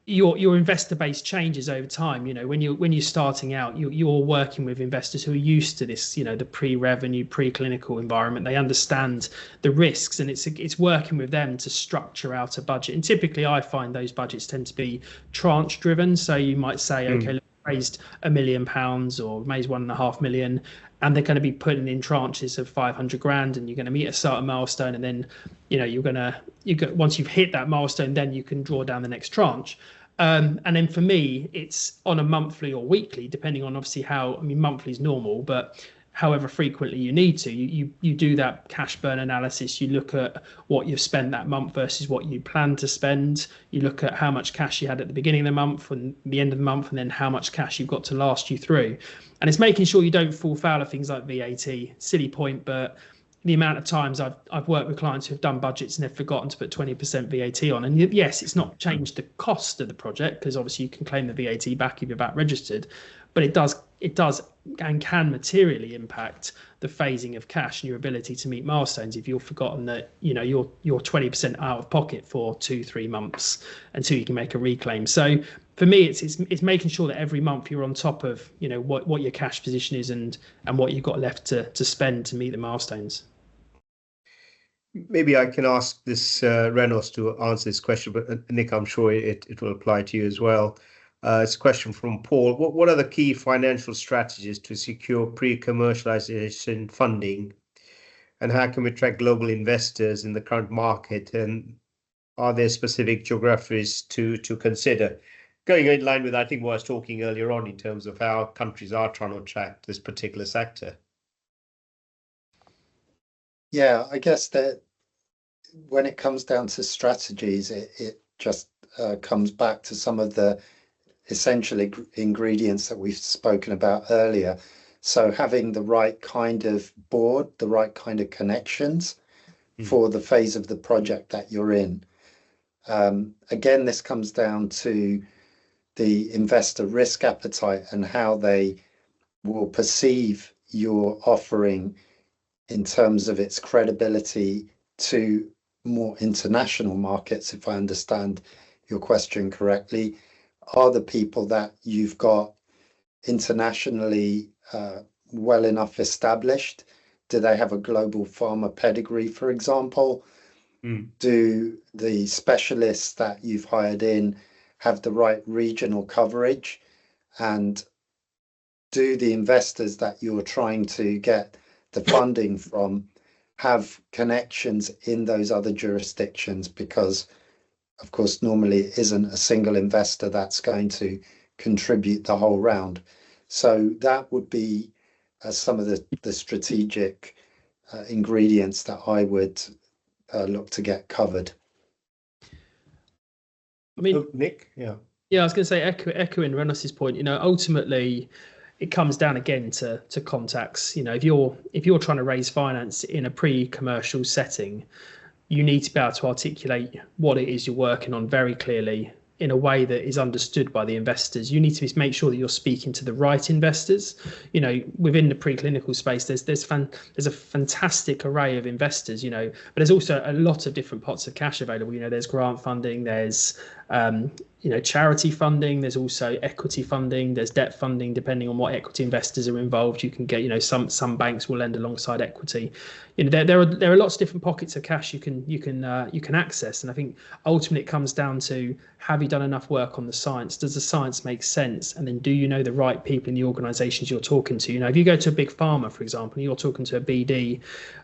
your investor base changes over time. When you're starting out, you're working with investors who are used to this, the pre-revenue, pre-clinical environment. They understand the risks, and it's working with them to structure out a budget. And typically, I find those budgets tend to be tranche driven. So you might say, okay, look, raised £1 million or raised 1.5 million, and they're going to be putting in tranches of 500 grand, and you're going to meet a certain milestone, and then once you've hit that milestone, then you can draw down the next tranche. And then for me, it's on a monthly or weekly, depending on obviously monthly is normal, but however frequently you need to. You do that cash burn analysis. You look at what you've spent that month versus what you plan to spend. You look at how much cash you had at the beginning of the month and the end of the month, and then how much cash you've got to last you through. And it's making sure you don't fall foul of things like VAT. Silly point, but the amount of times I've worked with clients who've done budgets and they've forgotten to put 20% VAT on. And yes, it's not changed the cost of the project, because obviously you can claim the VAT back if you're VAT registered, but it does and can materially impact the phasing of cash and your ability to meet milestones if you've forgotten that you're 20% out of pocket for 2-3 months until you can make a reclaim. So for me, it's making sure that every month you're on top of what your cash position is and what you've got left to spend to meet the milestones. Maybe I can ask this Renos to answer this question, but Nick, I'm sure it will apply to you as well. It's a question from Paul. What are the key financial strategies to secure pre-commercialization funding, and how can we attract global investors in the current market? And are there specific geographies to consider? Going in line with, I think, what I was talking earlier on in terms of how countries are trying to attract this particular sector. Yeah, I guess that when it comes down to strategies, it just comes back to some of the essential ingredients that we've spoken about earlier. So having the right kind of board, the right kind of connections for the phase of the project that you're in. Again, this comes down to the investor risk appetite and how they will perceive your offering in terms of its credibility to more international markets, if I understand your question correctly. Are the people that you've got internationally well enough established? Do they have a global pharma pedigree, for example? Do the specialists that you've hired in have the right regional coverage? And do the investors that you're trying to get the funding from have connections in those other jurisdictions? Because of course, normally it isn't a single investor that's going to contribute the whole round. So that would be some of the strategic ingredients that I would look to get covered. I mean, Nick, yeah, I was going to say, echoing Renos's point, ultimately it comes down again to contacts. If you're trying to raise finance in a pre-commercial setting, you need to be able to articulate what it is you're working on very clearly in a way that is understood by the investors. You need to make sure that you're speaking to the right investors. Within the preclinical space, there's a fantastic array of investors, but there's also a lot of different pots of cash available. There's grant funding, there's charity funding, there's also equity funding, there's debt funding. Depending on what equity investors are involved, you can get, some banks will lend alongside equity. There are lots of different pockets of cash you can access. And I think ultimately it comes down to, have you done enough work on the science? Does the science make sense? And then do you know the right people in the organizations you're talking to? If you go to a big pharma, for example, and you're talking to a BD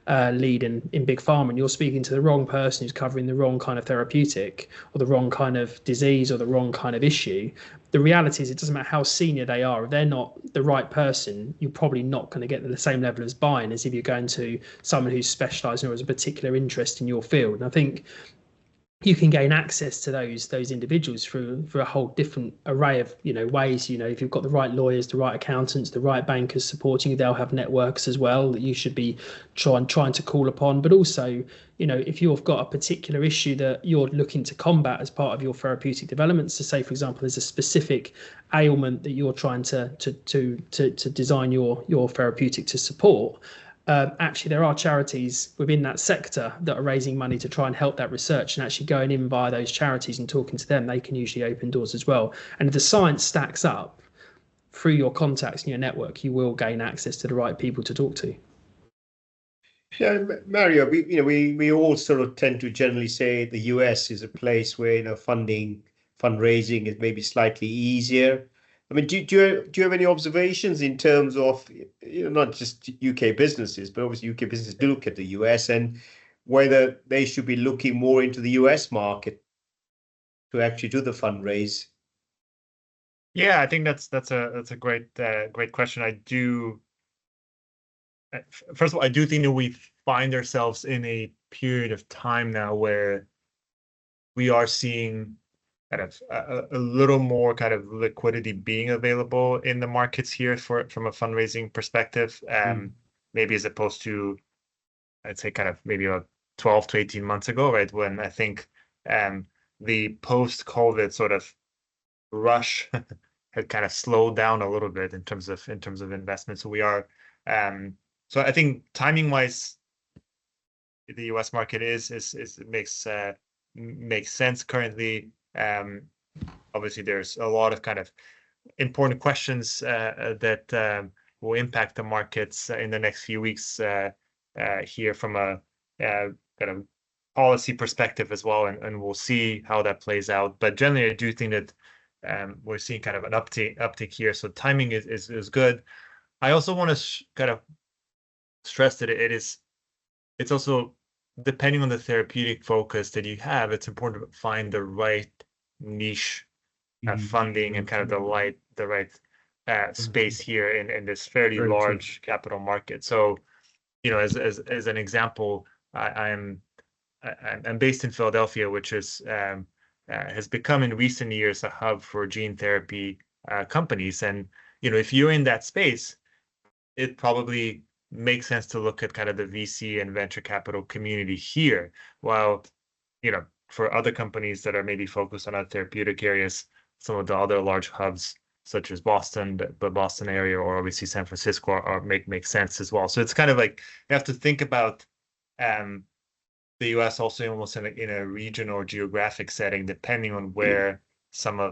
lead in big pharma, and you're speaking to the wrong person who's covering the wrong kind of therapeutic or the wrong kind of disease or the wrong kind of issue, the reality is it doesn't matter how senior they are. If they're not the right person, you're probably not going to get the same level of buy-in as if you're going to someone who's specialised or has a particular interest in your field. And I think you can gain access to those individuals through a whole different array of ways. If you've got the right lawyers, the right accountants, the right bankers supporting you, they'll have networks as well that you should be trying to call upon. But also, if you've got a particular issue that you're looking to combat as part of your therapeutic development, so say for example there's a specific ailment that you're trying to design your therapeutic to support. Actually, there are charities within that sector that are raising money to try and help that research, and actually going in via those charities and talking to them, they can usually open doors as well. And if the science stacks up through your contacts and your network, you will gain access to the right people to talk to. Yeah, Mario, we all sort of tend to generally say the US is a place where fundraising is maybe slightly easier. I mean, do you have any observations in terms of not just UK businesses, but obviously UK businesses do look at the US, and whether they should be looking more into the US market to actually do the fundraise? Yeah, I think that's a great question. I do first of all, I do think that we find ourselves in a period of time now where we are seeing kind of a little more kind of liquidity being available in the markets here from a fundraising perspective, maybe as opposed to, I'd say, kind of maybe about 12 to 18 months ago, right? When I think the post-COVID sort of rush had kind of slowed down a little bit in terms of investment. So we are, so I think timing wise, the US market makes sense currently. Obviously, there's a lot of kind of important questions that will impact the markets in the next few weeks here from a kind of policy perspective as well, and we'll see how that plays out. But generally, I do think that we're seeing kind of an uptick here, so timing is good. I also want to kind of stress that it's also, depending on the therapeutic focus that you have, it's important to find the right niche funding and kind of the right space here in this fairly large capital market. So, as an example, I'm based in Philadelphia, which is has become in recent years a hub for gene therapy companies. And if you're in that space, it probably makes sense to look at kind of the VC and venture capital community here. While for other companies that are maybe focused on other therapeutic areas, some of the other large hubs such as Boston, the Boston area, or obviously San Francisco make sense as well. So it's kind of like you have to think about the US also almost in a regional or geographic setting, depending on where some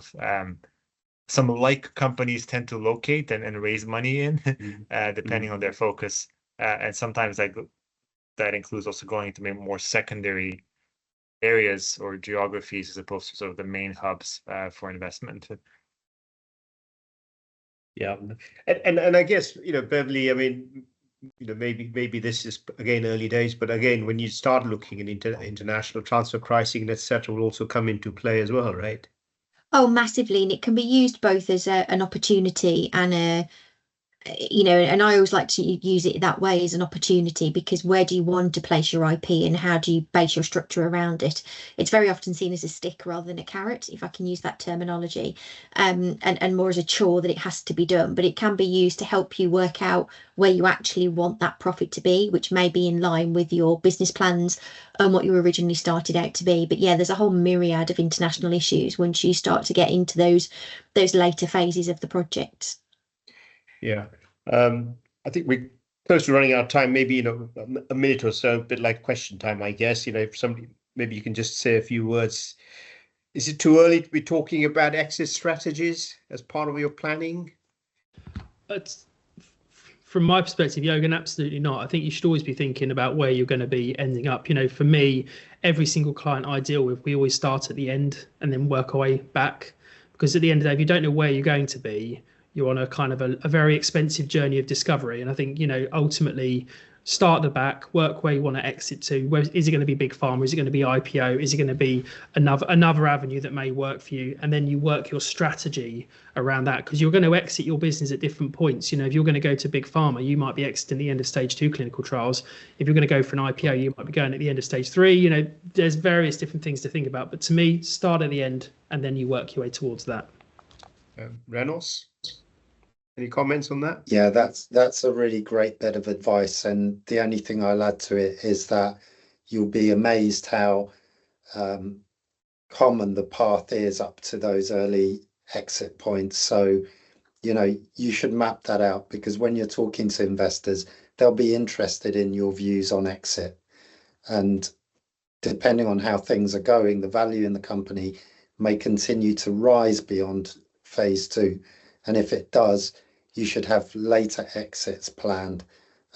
like companies tend to locate and raise money in, depending on their focus. And sometimes that includes also going into maybe more secondary areas or geographies as opposed to sort of the main hubs for investment. Yeah, and I guess Beverly, I mean, maybe this is again early days, but again, when you start looking at international transfer pricing and etc., will also come into play as well, right? Oh, massively, and it can be used both as an opportunity and and I always like to use it that way as an opportunity, because where do you want to place your IP and how do you base your structure around it? It's very often seen as a stick rather than a carrot, if I can use that terminology, and more as a chore that it has to be done. But it can be used to help you work out where you actually want that profit to be, which may be in line with your business plans and what you originally started out to be. But yeah, there's a whole myriad of international issues once you start to get into those later phases of the project. Yeah, I think we're close to running out of time. Maybe a minute or so, a bit like question time, I guess. If somebody, maybe you can just say a few words. Is it too early to be talking about exit strategies as part of your planning? From my perspective, Jürgen, absolutely not. I think you should always be thinking about where you're going to be ending up. For me, every single client I deal with, we always start at the end and then work our way back, because at the end of the day, if you don't know where you're going to be, you're on a kind of a very expensive journey of discovery. And I think, ultimately start at the back, work where you want to exit to. Where is it going to be big pharma? Is it going to be IPO? Is it going to be another avenue that may work for you? And then you work your strategy around that, because you're going to exit your business at different points. If you're going to go to big pharma, you might be exiting the end of stage 2 clinical trials. If you're going to go for an IPO, you might be going at the end of stage 3. There's various different things to think about. But to me, start at the end and then you work your way towards that. Reynolds? Any comments on that? Yeah, that's a really great bit of advice. And the only thing I'll add to it is that you'll be amazed how common the path is up to those early exit points. So, you should map that out, because when you're talking to investors, they'll be interested in your views on exit. And depending on how things are going, the value in the company may continue to rise beyond phase 2. And if it does, you should have later exits planned.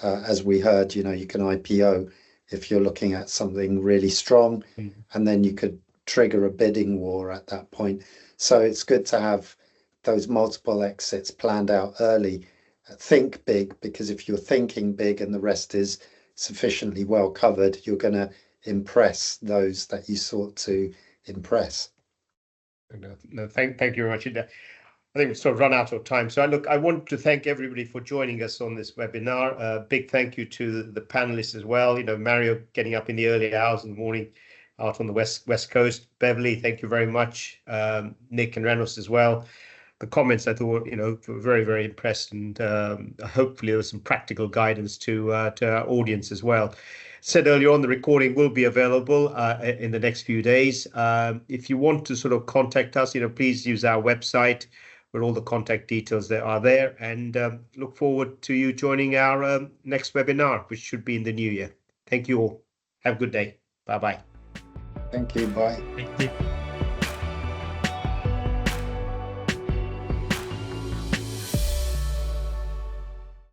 As we heard, you can IPO if you're looking at something really strong, and then you could trigger a bidding war at that point. So it's good to have those multiple exits planned out early. Think big, because if you're thinking big and the rest is sufficiently well covered, you're going to impress those that you sought to impress. No, thank you very much. I think we've sort of run out of time. So I want to thank everybody for joining us on this webinar. Big thank you to the panelists as well. Mario getting up in the early hours in the morning out on the west coast. Beverly, thank you very much. Nick and Reynolds as well. The comments, I thought, were very, very impressed, and hopefully there was some practical guidance to our audience as well. Said earlier on, the recording will be available in the next few days. If you want to sort of contact us, please use our website where all the contact details that are there, and look forward to you joining our next webinar, which should be in the new year. Thank you all. Have a good day. Bye-bye. Thank you. Bye. Thank you.